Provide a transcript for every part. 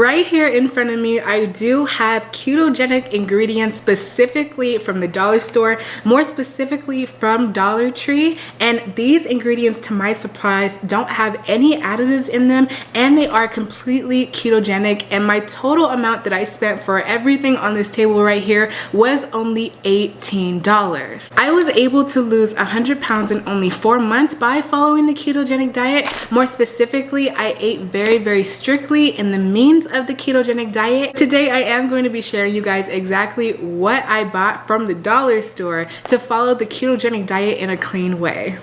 right here in front of me, I do have ketogenic ingredients specifically from the dollar store, more specifically from Dollar Tree. And these ingredients, to my surprise, don't have any additives in them, and they are completely ketogenic. And my total amount that I spent for everything on this table right here was only $18. I was able to lose 100 pounds in only 4 months by following the ketogenic diet. More specifically, I ate very strictly in the means of the ketogenic diet. Today, I am going to be sharing you guys exactly what I bought from the dollar store to follow the ketogenic diet in a clean way.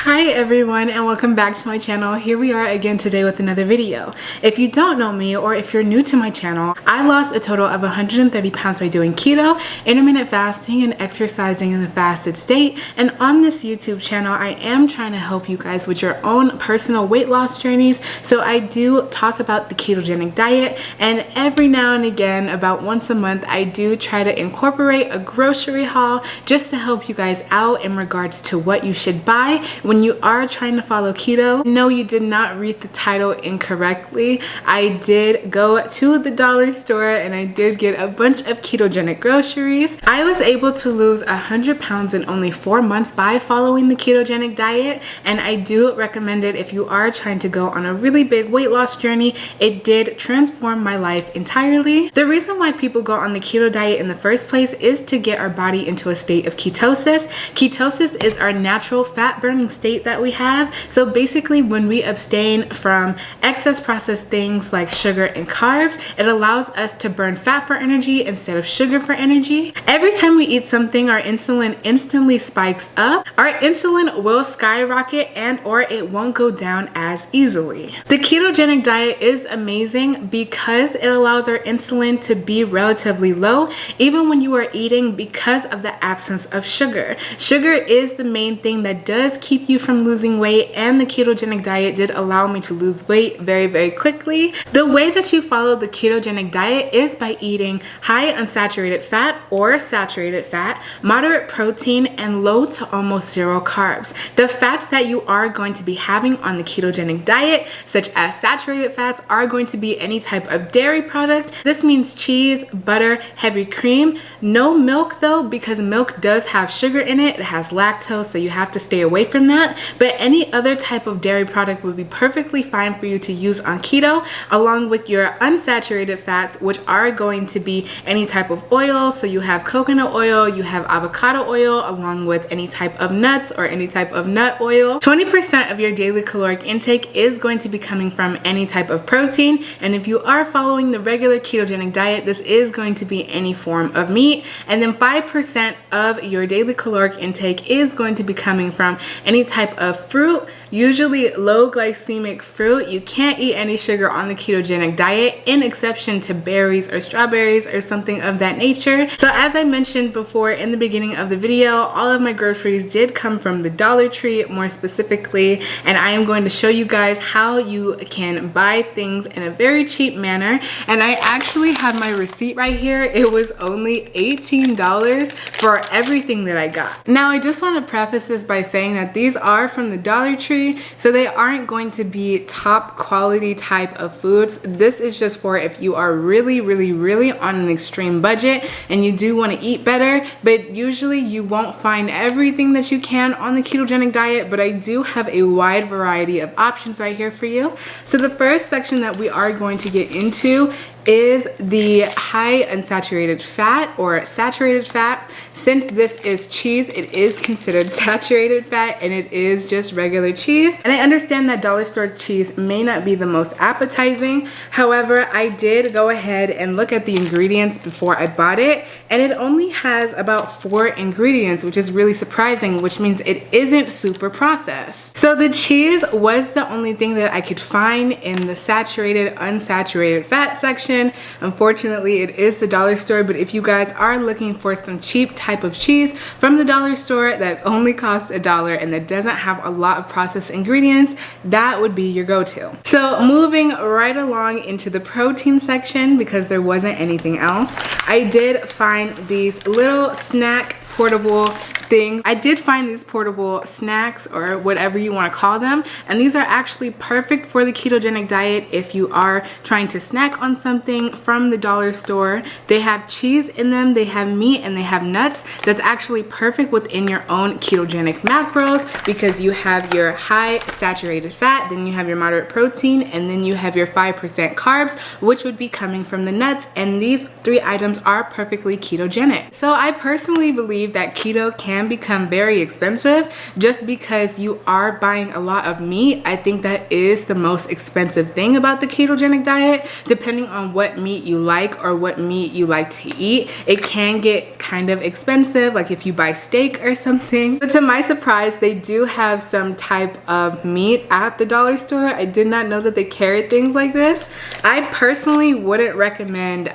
Hi everyone, and welcome back to my channel. Here we are again today with another video. If you don't know me, or if you're new to my channel, I lost a total of 130 pounds by doing keto, intermittent fasting, and exercising in the fasted state. And on this YouTube channel, I am trying to help you guys with your own personal weight loss journeys. So I do talk about the ketogenic diet, and every now and again, about once a month, I do try to incorporate a grocery haul just to help you guys out in regards to what you should buy when you are trying to follow keto. No, you did not read the title incorrectly. I did go to the dollar store and I did get a bunch of ketogenic groceries. I was able to lose 100 pounds in only 4 months by following the ketogenic diet, and I do recommend it if you are trying to go on a really big weight loss journey. It did transform my life entirely. The reason why people go on the keto diet in the first place is to get our body into a state of ketosis. Ketosis is our natural fat burning state that we have. So basically, when we abstain from excess processed things like sugar and carbs, it allows us to burn fat for energy instead of sugar for energy. Every time we eat something, our insulin instantly spikes up. Our insulin will skyrocket, and or it won't go down as easily. The ketogenic diet is amazing because it allows our insulin to be relatively low even when you are eating, because of the absence of sugar. Sugar is the main thing that does keep you from losing weight, and the ketogenic diet did allow me to lose weight very quickly. The way that you follow the ketogenic diet is by eating high unsaturated fat or saturated fat, moderate protein, and low to almost zero carbs. The fats that you are going to be having on the ketogenic diet, such as saturated fats, are going to be any type of dairy product. This means cheese, butter, heavy cream. No milk though, because milk does have sugar in it. It has lactose, so you have to stay away from that. But any other type of dairy product would be perfectly fine for you to use on keto, along with your unsaturated fats, which are going to be any type of oil. So you have coconut oil, you have avocado oil, along with any type of nuts or any type of nut oil. 20% of your daily caloric intake is going to be coming from any type of protein. And if you are following the regular ketogenic diet, this is going to be any form of meat. And then 5% of your daily caloric intake is going to be coming from any type of fruit, usually low glycemic fruit. You can't eat any sugar on the ketogenic diet, in exception to berries or strawberries or something of that nature. So as I mentioned before in the beginning of the video, all of my groceries did come from the Dollar Tree, more specifically, and I am going to show you guys how you can buy things in a very cheap manner. And I actually have my receipt right here. It was only $18 for everything that I got. Now, I just want to preface this by saying that these are from the Dollar Tree, so they aren't going to be top quality type of foods. This is just for if you are really on an extreme budget and you do want to eat better, but usually you won't find everything that you can on the ketogenic diet, but I do have a wide variety of options right here for you. So the first section that we are going to get into is the high unsaturated fat or saturated fat. Since this is cheese, it is considered saturated fat and it is just regular cheese. And I understand that dollar store cheese may not be the most appetizing. However, I did go ahead and look at the ingredients before I bought it, and it only has about 4 ingredients, which is really surprising, which means it isn't super processed. So the cheese was the only thing that I could find in the saturated, unsaturated fat section. section. Unfortunately, it is the dollar store, but if you guys are looking for some cheap type of cheese from the dollar store that only costs $1 and that doesn't have a lot of processed ingredients, that would be your go-to. So moving right along into the protein section, because there wasn't anything else, I did find these little snack portable things. I did find these portable snacks, or whatever you want to call them, and these are actually perfect for the ketogenic diet if you are trying to snack on something from the dollar store. They have cheese in them, they have meat, and they have nuts. That's actually perfect within your own ketogenic macros, because you have your high saturated fat, then you have your moderate protein, and then you have your 5% carbs, which would be coming from the nuts, and these 3 items are perfectly ketogenic. So I personally believe that keto can become very expensive just because you are buying a lot of meat. I think that is the most expensive thing about the ketogenic diet. Depending on what meat you like or what meat you like to eat, it can get kind of expensive, like if you buy steak or something. But to my surprise, they do have some type of meat at the dollar store. I did not know that they carried things like this. I personally wouldn't recommend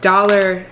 dollar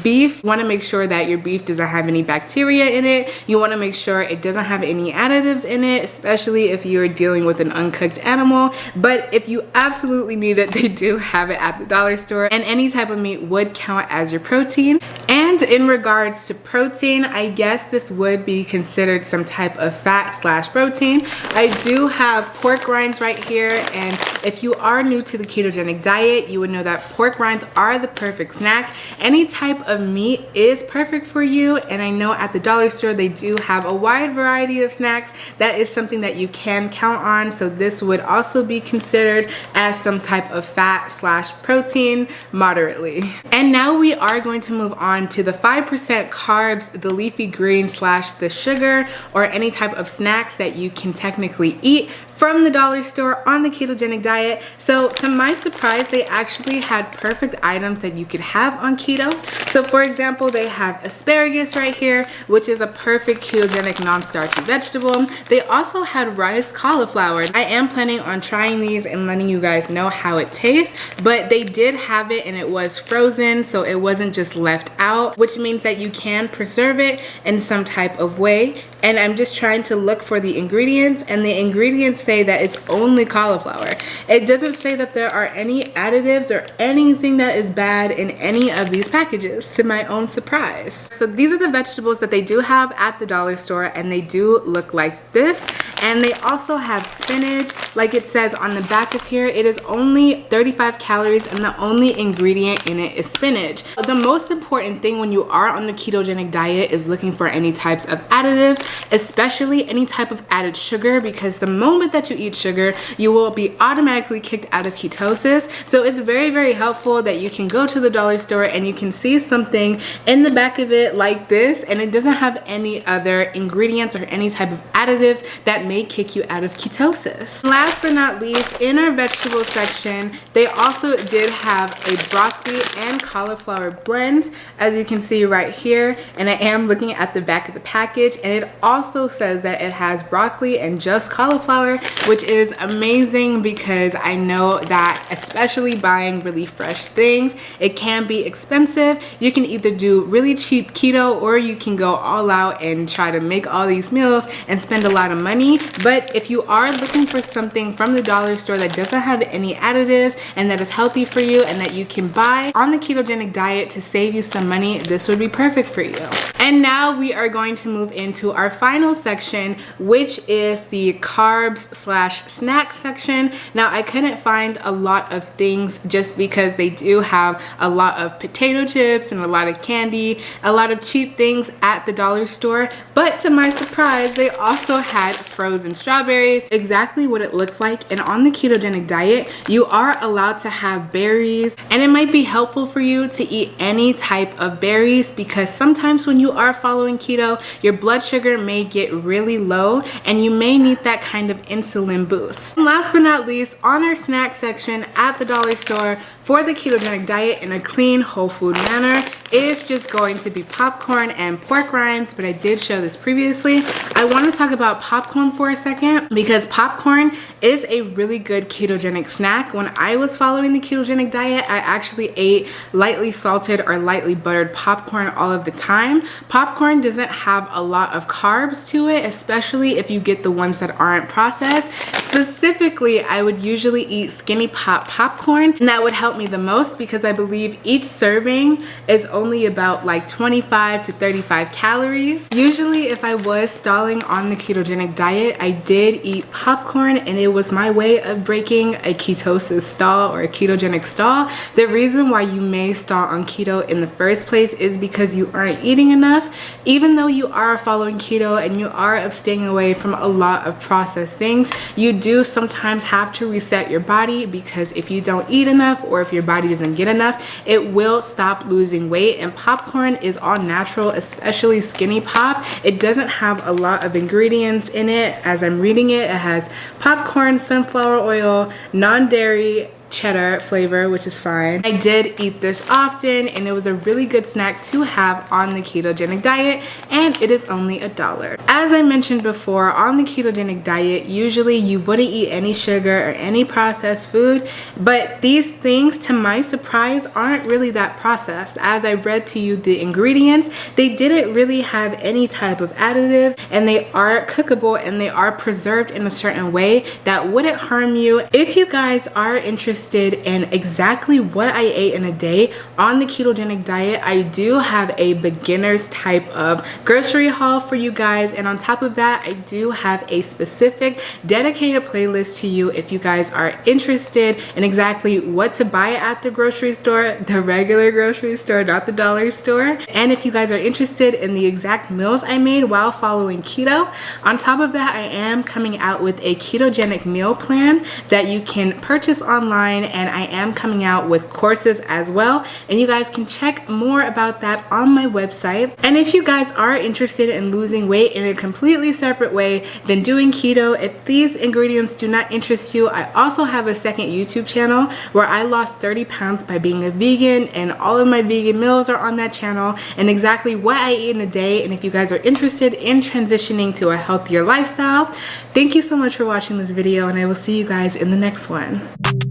beef. You want to make sure that your beef doesn't have any bacteria in it. You want to make sure it doesn't have any additives in it, especially if you're dealing with an uncooked animal. But if you absolutely need it, they do have it at the dollar store, and any type of meat would count as your protein. And in regards to protein, I guess this would be considered some type of fat slash protein. I do have pork rinds right here, and if you are new to the ketogenic diet, you would know that pork rinds are the perfect snack. Any type of meat is perfect for you, and I know at the dollar store they do have a wide variety of snacks. That is something that you can count on, so this would also be considered as some type of fat slash protein moderately. And now we are going to move on to the 5% carbs, the leafy green slash the sugar, or any type of snacks that you can technically eat from the dollar store on the ketogenic diet. So to my surprise, they actually had perfect items that you could have on keto. So for example, they have asparagus right here, which is a perfect ketogenic non-starchy vegetable. They also had rice cauliflower. I am planning on trying these and letting you guys know how it tastes, but they did have it and it was frozen, so it wasn't just left out, which means that you can preserve it in some type of way. And I'm just trying to look for the ingredients, and the ingredients say that it's only cauliflower. It doesn't say that there are any additives or anything that is bad in any of these packages, to my own surprise. So these are the vegetables that they do have at the dollar store, and they do look like this. And they also have spinach, like it says on the back of here. It is only 35 calories and the only ingredient in it is spinach. The most important thing when you are on the ketogenic diet is looking for any types of additives, especially any type of added sugar, because the moment that you eat sugar, you will be automatically kicked out of ketosis. So it's very, very helpful that you can go to the dollar store and you can see something in the back of it like this, and it doesn't have any other ingredients or any type of additives that may kick you out of ketosis. Last but not least, in our vegetable section, they also did have a broccoli and cauliflower blend, as you can see right here. And I am looking at the back of the package, and it also says that it has broccoli and just cauliflower, which is amazing because I know that especially buying really fresh things, it can be expensive. You can either do really cheap keto, or you can go all out and try to make all these meals and spend a lot of money. But if you are looking for something from the dollar store that doesn't have any additives and that is healthy for you and that you can buy on the ketogenic diet to save you some money, this would be perfect for you. And now we are going to move into our final section, which is the carbs slash snack section. Now I couldn't find a lot of things just because they do have a lot of potato chips and a lot of candy, a lot of cheap things at the dollar store. But to my surprise, they also had frozen strawberries, exactly what it looks like. And on the ketogenic diet, you are allowed to have berries, and it might be helpful for you to eat any type of berries, because sometimes when you are following keto, your blood sugar may get really low and you may need that kind of insulin boost. And last but not least, on our snack section at the dollar store, for the ketogenic diet in a clean, whole food manner is just going to be popcorn and pork rinds, but I did show this previously. I want to talk about popcorn for a second because popcorn is a really good ketogenic snack. When I was following the ketogenic diet, I actually ate lightly salted or lightly buttered popcorn all of the time. Popcorn doesn't have a lot of carbs to it, especially if you get the ones that aren't processed. Specifically, I would usually eat Skinny Pop popcorn, and that would help me the most because I believe each serving is only about like 25 to 35 calories. Usually if I was stalling on the ketogenic diet, I did eat popcorn, and it was my way of breaking a ketosis stall or a ketogenic stall. The reason why you may stall on keto in the first place is because you aren't eating enough. Even though you are following keto and you are abstaining away from a lot of processed things, you do sometimes have to reset your body, because if you don't eat enough or if your body doesn't get enough, it will stop losing weight. And popcorn is all natural, especially Skinny Pop. It doesn't have a lot of ingredients in it. As I'm reading it, it has popcorn, sunflower oil, non-dairy, cheddar flavor, which is fine. I did eat this often, and it was a really good snack to have on the ketogenic diet, and it is only $1. As I mentioned before, on the ketogenic diet, usually you wouldn't eat any sugar or any processed food, but these things, to my surprise, aren't really that processed. As I read to you the ingredients, they didn't really have any type of additives, and they are cookable and they are preserved in a certain way that wouldn't harm you. If you guys are interested in exactly what I ate in a day on the ketogenic diet, I do have a beginner's type of grocery haul for you guys, and on top of that, I do have a specific dedicated playlist to you if you guys are interested in exactly what to buy at the grocery store, the regular grocery store, not the dollar store. And if you guys are interested in the exact meals I made while following keto, on top of that, I am coming out with a ketogenic meal plan that you can purchase online, and I am coming out with courses as well, and you guys can check more about that on my website. And if you guys are interested in losing weight in a completely separate way than doing keto, if these ingredients do not interest you, I also have a second YouTube channel where I lost 30 pounds by being a vegan, and all of my vegan meals are on that channel and exactly what I eat in a day. And if you guys are interested in transitioning to a healthier lifestyle, thank you so much for watching this video, and I will see you guys in the next one.